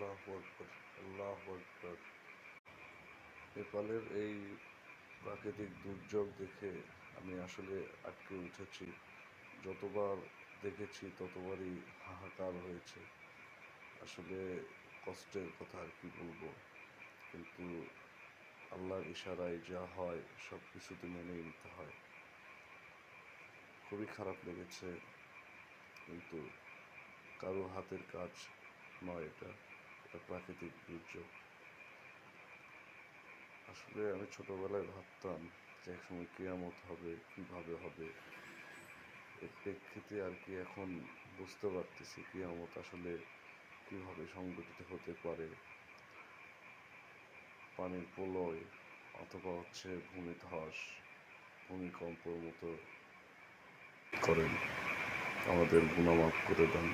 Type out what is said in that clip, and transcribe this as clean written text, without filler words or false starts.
আল্লাহু আকবার, আল্লাহু আকবার। নেপালের এই প্রাকৃতিক দুর্যোগ দেখে আমি আসলে আটকে উঠেছি। যতবার দেখেছি ততবারই হাহাকার হয়েছে। আসলে কষ্টের কথা আর কি বলবো, কিন্তু আল্লাহর ইশারায় যা হয় সব কিছুতে মেনেই নিতে হয়। খুবই খারাপ লেগেছে, কিন্তু কারো হাতের কাজ নয় এটা, এটা প্রাকৃতিক দুর্যোগ। আসলে আমি ছোটবেলায় ভাবতাম যে একসময় কিয়ামত হবে, কিভাবে হবে। এর প্রেক্ষিতে আর কি এখন বুঝতে পারতেছি কিয়ামত আসলে কিভাবে সংগঠিত হতে পারে। পানির প্রলয় অথবা ভূমিধস, ভূমিকম্পর মতো করেন। আমাদের গুনাহ মাফ করে দেন।